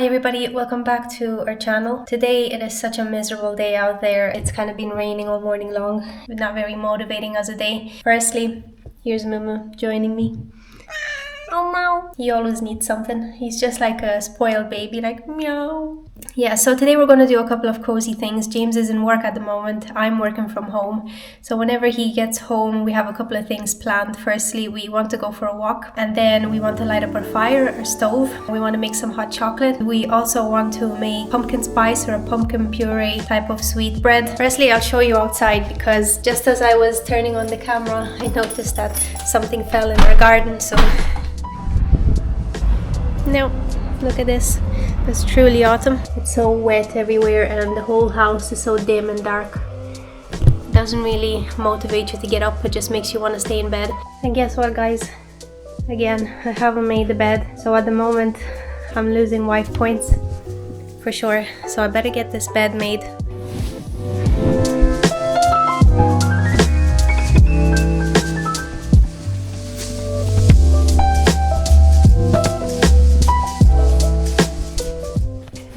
everybody, welcome back to our channel. Today it is such a miserable day out there. It's kind of been raining all morning long, but not very motivating as a day. Firstly, here's Mumu joining me. Oh meow. He always needs something. He's just like a spoiled baby, like meow. Yeah, so today we're going to do a couple of cozy things. James is in work at the moment. I'm working from home. So whenever he gets home, we have a couple of things planned. Firstly, we want to go for a walk, and then we want to light up our fire, our stove. We want to make some hot chocolate. We also want to make pumpkin spice or a pumpkin puree type of sweet bread. Firstly, I'll show you outside because just as I was turning on the camera, I noticed that something fell in our garden. So no, look at this. It's truly autumn. It's so wet everywhere and the whole house is so dim and dark. It doesn't really motivate you to get up, it just makes you want to stay in bed. And guess what, guys? Again, I haven't made the bed. So at the moment, I'm losing wife points for sure. So I better get this bed made.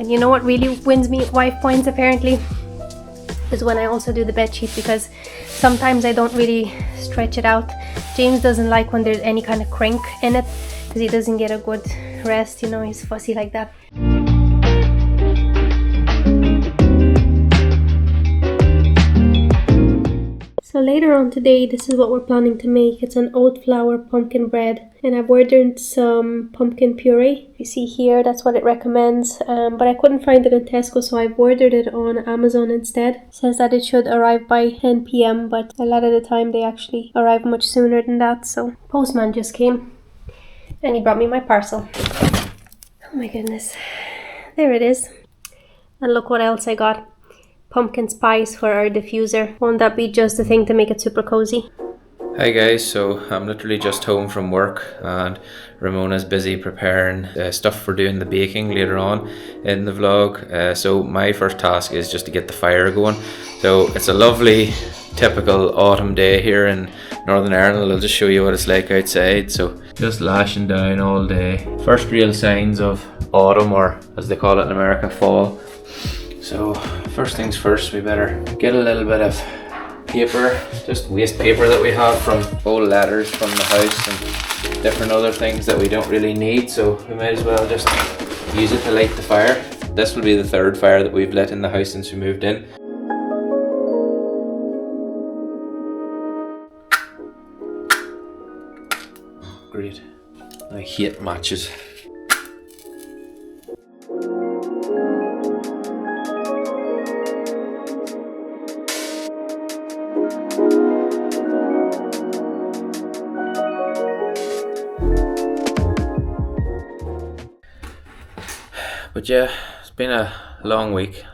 You know what really wins me wife points apparently is when I also do the bed sheet, because sometimes I don't really stretch it out. James doesn't like when there's any kind of crink in it because he doesn't get a good rest, you know, he's fussy like that. So later on today, this is what we're planning to make. It's an oat flour pumpkin bread, and I've ordered some pumpkin puree. You see here, that's what it recommends, but I couldn't find it in Tesco, so I've ordered it on Amazon instead. It says that it should arrive by 10 p.m, but a lot of the time they actually arrive much sooner than that. So postman just came and he brought me my parcel. Oh my goodness, there it is. And look what else I got. Pumpkin spice for our diffuser. Won't that be just the thing to make it super cozy? Hi guys, so I'm literally just home from work and Ramona's busy preparing stuff for doing the baking later on in the vlog. So my first task is just to get the fire going. So it's a lovely typical autumn day here in Northern Ireland. I'll just show you what it's like outside. So just lashing down all day. First real signs of autumn, or as they call it in America, fall. So first things first, we better get a little bit of paper, just waste paper that we have from old letters from the house and different other things that we don't really need, so we might as well just use it to light the fire. This will be the third fire that we've lit in the house since we moved in. Great. I hate matches. But yeah, it's been a long week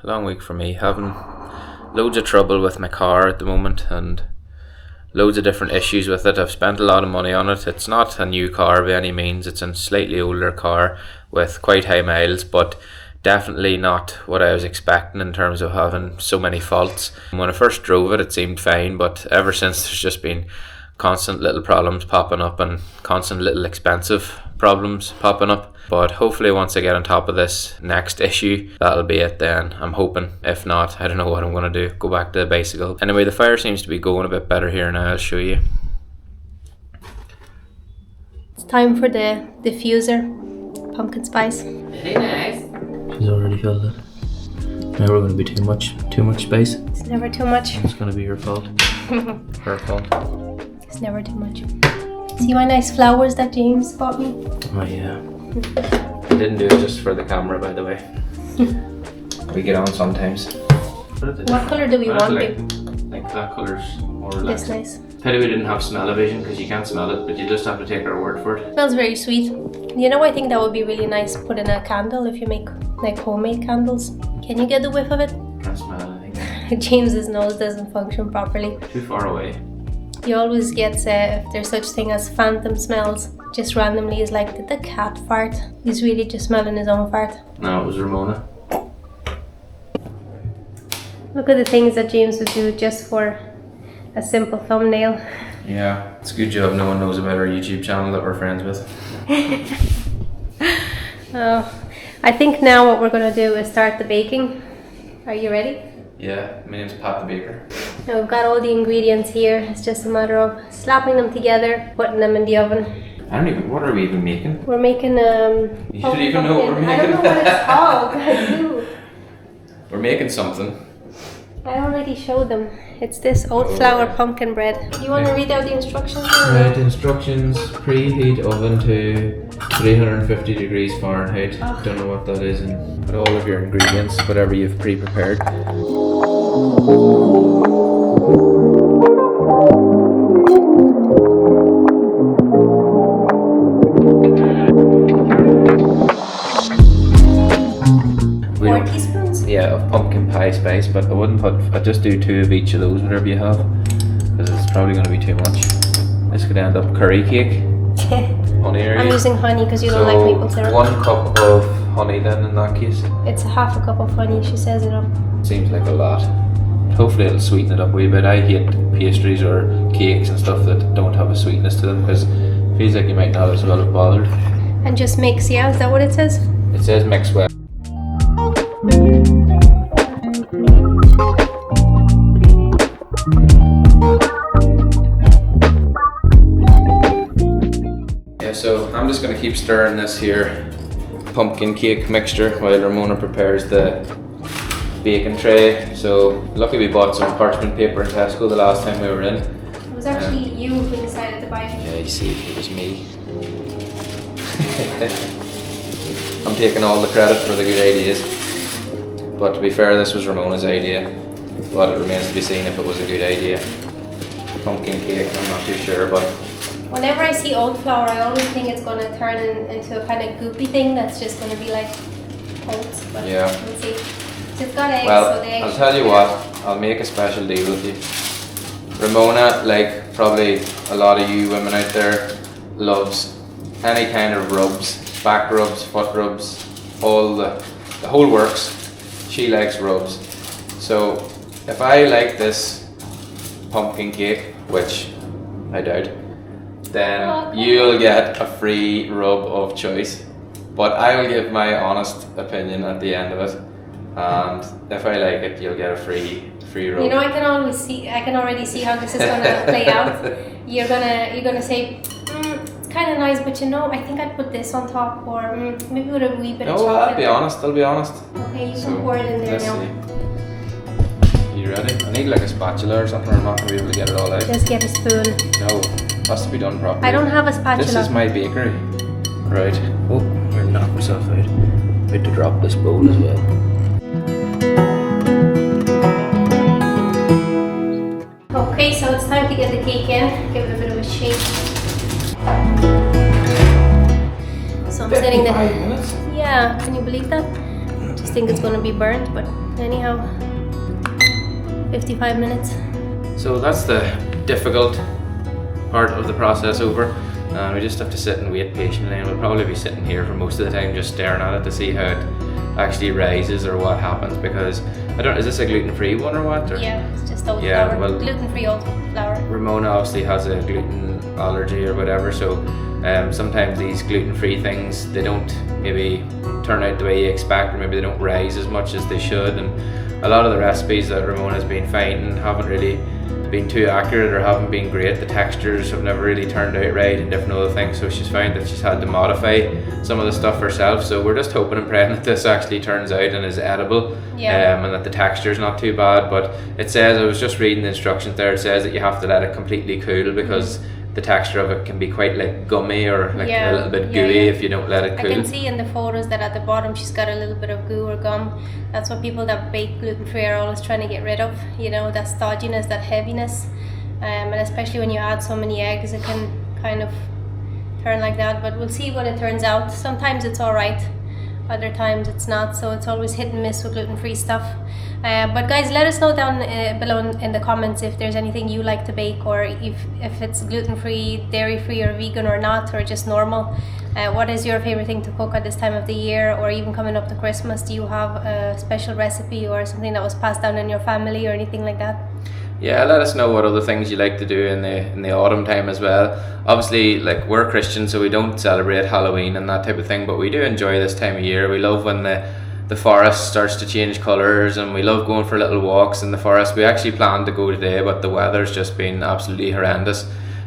for me, having loads of trouble with my car at the moment and loads of different issues with it. I've spent a lot of money on it. It's not a new car by any means, it's a slightly older car with quite high miles, but definitely not what I was expecting in terms of having so many faults. When I first drove it, it seemed fine, but ever since there's just been constant little problems popping up and constant little expensive problems popping up. But hopefully once I get on top of this next issue, that'll be it then, I'm hoping. If not, I don't know what I'm going to do, go back to the bicycle. Anyway, the fire seems to be going a bit better here now, I'll show you. It's time for the diffuser, pumpkin spice. Very nice. She's already filled it. Now we're going to be too much spice. It's never too much. It's going to be your fault. Her fault. It's never too much. See my nice flowers that James bought me? Oh yeah. I didn't do it just for the camera, by the way. We get on sometimes. What colour do we want it? Like that colour's more relaxed. That's nice. Pity we didn't have smell-o-vision because you can't smell it, but you just have to take our word for it. Smells very sweet. You know, I think that would be really nice to put in a candle if you make like homemade candles. Can you get the whiff of it? Can't smell anything. James's nose doesn't function properly. Too far away. He always gets, if there's such thing as phantom smells, just randomly is like, did the cat fart? He's really just smelling his own fart. No, it was Ramona. Look at the things that James would do just for a simple thumbnail. Yeah, it's a good job no one knows about our YouTube channel that we're friends with. Oh, I think now what we're going to do is start the baking. Are you ready? Yeah, my name's Pat the Baker. Now we've got all the ingredients here. It's just a matter of slapping them together, putting them in the oven. I don't even, what are we even making? We're making You should even know what we're making. I don't know what it's called. I do. We're making something. I already showed them. It's this oat flour pumpkin bread. Do you want to read out the instructions? Right, instructions: preheat oven to 350 degrees Fahrenheit. Oh. Don't know what that is. And put all of your ingredients, whatever you've pre-prepared. We 4 don't- teaspoons? Yeah, of pumpkin pie spice, but I wouldn't put. I'd just do 2 of each of those, whatever you have, because it's probably going to be too much. This could end up curry cake. Honey, are I'm you? using honey because you don't like maple syrup. 1 cup of honey then in that case. It's half a cup of honey, she says it up. Seems like a lot. Hopefully it'll sweeten it up a wee bit. I hate pastries or cakes and stuff that don't have a sweetness to them because it feels like you might not as well have bothered. And just mix, yeah? Is that what it says? It says mix well. Yeah, so I'm just going to keep stirring this here pumpkin cake mixture while Ramona prepares the baking tray. So lucky we bought some parchment paper in Tesco the last time we were in. It was actually you who decided to buy it. Yeah, you see, it was me. I'm taking all the credit for the good ideas. But to be fair, this was Ramona's idea. But it remains to be seen if it was a good idea. Pumpkin cake, I'm not too sure, but Whenever I see oat flour, I always think it's going to turn into a kind of goopy thing that's just going to be like oats. But yeah. we'll see. So it's got eggs, Well, so the eggs I'll tell you what, I'll make a special deal with you. Ramona, like probably a lot of you women out there, loves any kind of rubs, back rubs, foot rubs, all the whole works. She likes rubs. So if I like this pumpkin cake, which I doubt, then you'll get a free rub of choice. But I will give my honest opinion at the end of it. And if I like it, you'll get a free rub. You know, I can already see how this is gonna play out. You're gonna say, it's kind of nice, but you know, I think I'd put this on top, or maybe with a wee bit of No, chocolate. I'll be honest. Okay, you can pour it in there let's now. see. You ready? I need like a spatula or something, or I'm not gonna be able to get it all out. Just get a spoon. No, it has to be done properly. I don't have a spatula. This is my bakery. Right. Oh, I'm gonna knock myself out. I'm about to drop this bowl as well. Okay, so it's time to get the cake in. Give it a bit of a shake. So I'm setting the. 55 minutes. Yeah, can you believe that? Just think it's gonna be burnt, but anyhow, 55 minutes. So that's the difficult part of the process over. We just have to sit and wait patiently, and we'll probably be sitting here for most of the time just staring at it to see how it actually rises or what happens, because I don't. Is this a gluten-free one or what? Or? Yeah, it's just oat Yeah, flour. well- Gluten-free oat flour. Ramona obviously has a gluten allergy or whatever, so sometimes these gluten-free things, they don't maybe turn out the way you expect, or maybe they don't rise as much as they should, and a lot of the recipes that Ramona's been finding haven't really been too accurate or haven't been great. The textures have never really turned out right and different other things, so she's found that she's had to modify some of the stuff herself. So we're just hoping and praying that this actually turns out and is edible. Yeah. And that the texture is not too bad. But it says, I was just reading the instructions there, it says that you have to let it completely cool because the texture of it can be quite like gummy or like Yeah, a little bit yeah, gooey yeah. if you don't let it I cool. can see in the photos that at the bottom she's got a little bit of goo or gum. That's what people that bake gluten-free are always trying to get rid of. You know, that stodginess, that heaviness. And especially when you add so many eggs, it can kind of turn like that. But we'll see when it turns out. Sometimes it's alright, other times it's not. So it's always hit and miss with gluten-free stuff. But guys, let us know down below in the comments if there's anything you like to bake, or if it's gluten-free, dairy-free, or vegan or not, or just normal. What is your favorite thing to cook at this time of the year, or even coming up to Christmas? Do you have a special recipe or something that was passed down in your family or anything like that? Yeah, let us know what other things you like to do in the autumn time as well. Obviously, like, we're Christian, so we don't celebrate Halloween and that type of thing, but we do enjoy this time of year. We love when the forest starts to change colours, and we love going for little walks in the forest. We actually planned to go today, but the weather's just been absolutely horrendous.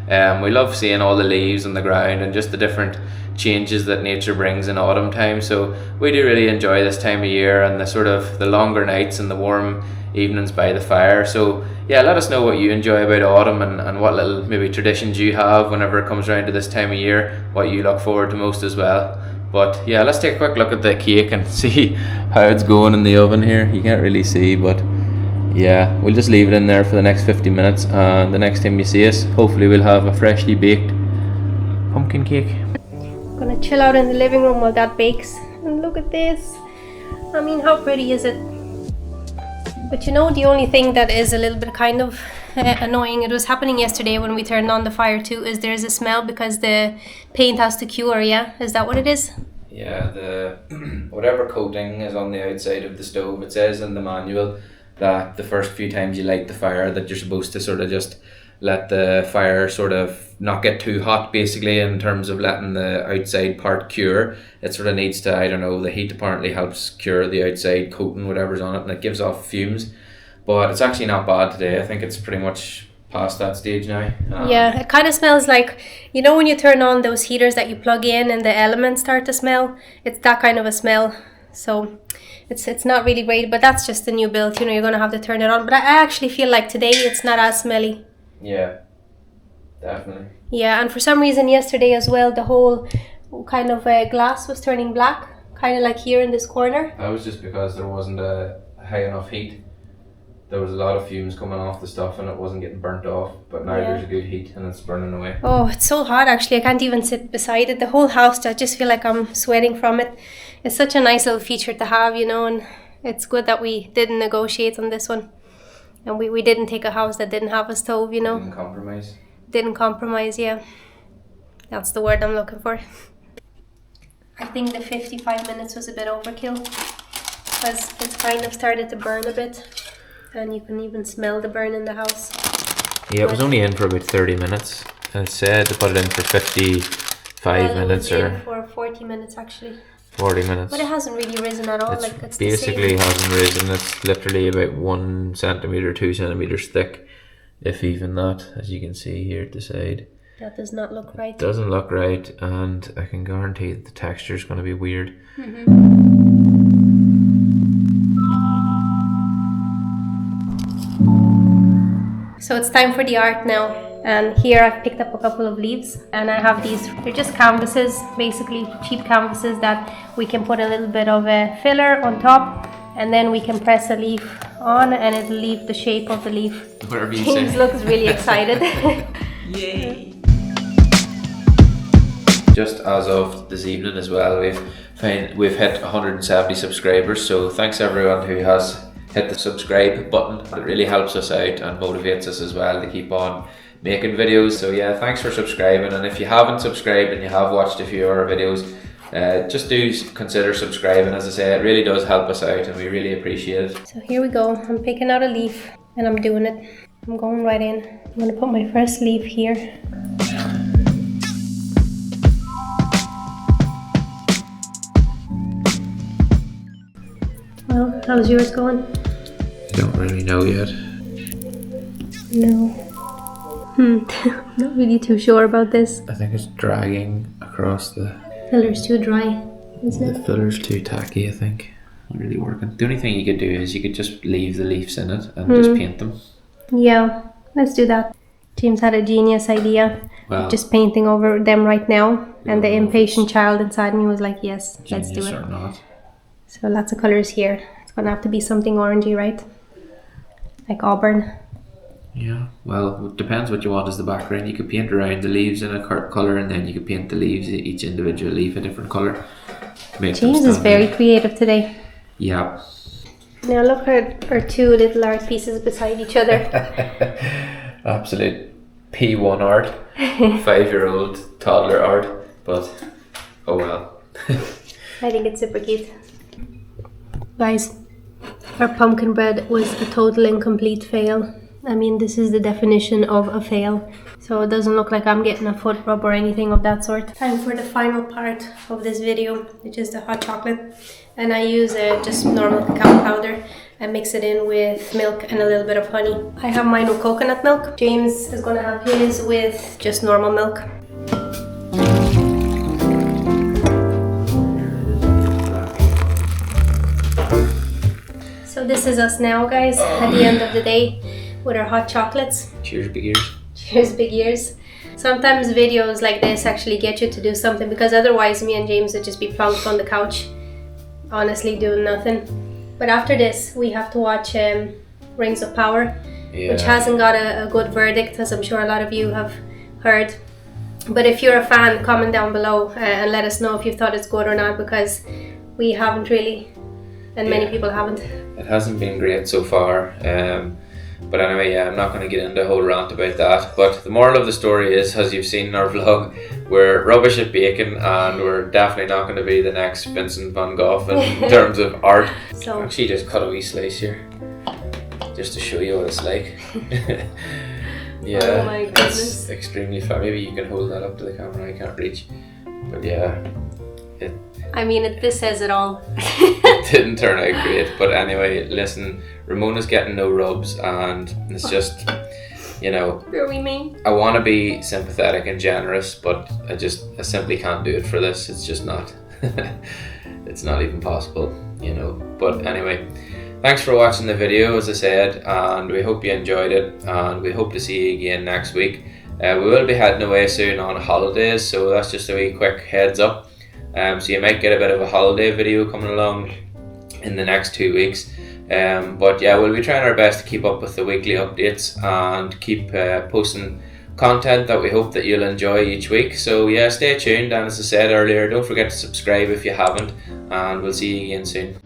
We love seeing all the leaves on the ground and just the different changes that nature brings in autumn time. So we do really enjoy this time of year, and the sort of the longer nights and the warm evenings by the fire. So yeah, let us know what you enjoy about autumn, and what little maybe traditions you have whenever it comes around to this time of year, what you look forward to most as well. But yeah, let's take a quick look at the cake and see how it's going in the oven here. You can't really see, but yeah, we'll just leave it in there for the next 50 minutes, and the next time you see us, hopefully we'll have a freshly baked pumpkin cake. Gonna chill out in the living room while that bakes. And look at this. I mean, how pretty is it? But you know, the only thing that is a little bit kind of annoying, it was happening yesterday when we turned on the fire too, is there's a smell because the paint has to cure, yeah? Is that what it is? Yeah, the whatever coating is on the outside of the stove, it says in the manual that the first few times you light the fire that you're supposed to sort of just let the fire sort of not get too hot, basically, in terms of letting the outside part cure. It sort of needs to, I don't know, the heat apparently helps cure the outside coating, whatever's on it, and it gives off fumes. But it's actually not bad today. I think it's pretty much past that stage now. Yeah, it kind of smells like, you know, when you turn on those heaters that you plug in and the elements start to smell? It's that kind of a smell. So it's not really great, but that's just the new build. You know, you're going to have to turn it on. But I actually feel like today it's not as smelly. Yeah, definitely. Yeah, and for some reason yesterday as well, the whole kind of glass was turning black, kind of like here in this corner. That was just because there wasn't a high enough heat. There was a lot of fumes coming off the stuff and it wasn't getting burnt off, but now there's a good heat and it's burning away. Oh, it's so hot actually. I can't even sit beside it. The whole house, I just feel like I'm sweating from it. It's such a nice little feature to have, you know, and it's good that we didn't negotiate on this one. And we didn't take a house that didn't have a stove, you know. Didn't compromise. Didn't compromise, yeah. That's the word I'm looking for. I think the 55 minutes was a bit overkill because it's kind of started to burn a bit. And you can even smell the burn in the house. Yeah, it was only in for about 30 minutes. And it said to put it in for 55 minutes it was or in for 40 minutes actually. 40 minutes. But it hasn't really risen at all. It's basically the same. hasn't risen. It's literally about 1 centimetre, 2 centimetres thick, if even that, as you can see here at the side. That does not look right. Doesn't look right, and I can guarantee that the texture is going to be weird. So it's time for the art now. And here I've picked up a couple of leaves and I have these, they're just canvases, basically cheap canvases that we can put a little bit of a filler on top and then we can press a leaf on and it'll leave the shape of the leaf. Whatever you James say. looks really excited. Yay! Just as of this evening as well, we've hit 170 subscribers, so thanks everyone who has hit the subscribe button. It really helps us out and motivates us as well to keep on making videos. So yeah, thanks for subscribing, and if you haven't subscribed and you have watched a few of our videos, just do consider subscribing. As I say, it really does help us out and we really appreciate it. So here we go, I'm picking out a leaf and I'm doing it. I'm going right in. I'm going to put my first leaf here. Well, how's yours going? Don't really know yet. No. Not really too sure about this. I think it's dragging across the... Filler's too dry, isn't The it? filler's too tacky, I think. Not really working. The only thing you could do is you could just leave the leaves in it and just paint them. Yeah, let's do that. James had a genius idea of just painting over them right now, and the impatient child inside me was like, yes, let's do it. Or not. So lots of colours here. It's gonna have to be something orangey, right? Like auburn. Yeah, well, it depends what you want as the background. You could paint around the leaves in a colour, and then you could paint the leaves, each individual leaf a different colour. James is very creative today. Yeah. Now look at our two little art pieces beside each other. Absolute P1 art. 5-year-old toddler art. But, oh well. I think it's super cute. Guys, our pumpkin bread was a total incomplete fail. I mean, this is the definition of a fail. So it doesn't look like I'm getting a foot rub or anything of that sort. Time for the final part of this video, which is the hot chocolate. And I use just normal cacao powder and mix it in with milk and a little bit of honey. I have mine with coconut milk. James is gonna have his with just normal milk. So this is us now, guys, at the end of the day with our hot chocolates. Cheers, big ears. Cheers, big ears. Sometimes videos like this actually get you to do something, because otherwise me and James would just be plonked on the couch, honestly doing nothing. But after this, we have to watch Rings of Power, which hasn't got a good verdict, as I'm sure a lot of you have heard. But if you're a fan, comment down below and let us know if you thought it's good or not, because we haven't really, and many people haven't. It hasn't been great so far. But anyway, I'm not going to get into a whole rant about that. But the moral of the story is, as you've seen in our vlog, we're rubbish at baking, and we're definitely not going to be the next Vincent van Gogh in terms of art. So actually just cut a wee slice here, just to show you what it's like. Yeah, oh my goodness. It's extremely fun. Maybe you can hold that up to the camera, I can't reach. But yeah, this says it all. It didn't turn out great, but anyway, listen, Ramona's getting no rubs, and it's just, you know, very mean. I want to be sympathetic and generous, but I simply can't do it for this. It's just not. It's not even possible, you know. But anyway, thanks for watching the video, as I said, and we hope you enjoyed it, and we hope to see you again next week. We will be heading away soon on holidays, so that's just a wee quick heads up. So you might get a bit of a holiday video coming along in the next 2 weeks. But yeah, we'll be trying our best to keep up with the weekly updates and keep posting content that we hope that you'll enjoy each week. So yeah, stay tuned, and as I said earlier, don't forget to subscribe if you haven't, and we'll see you again soon.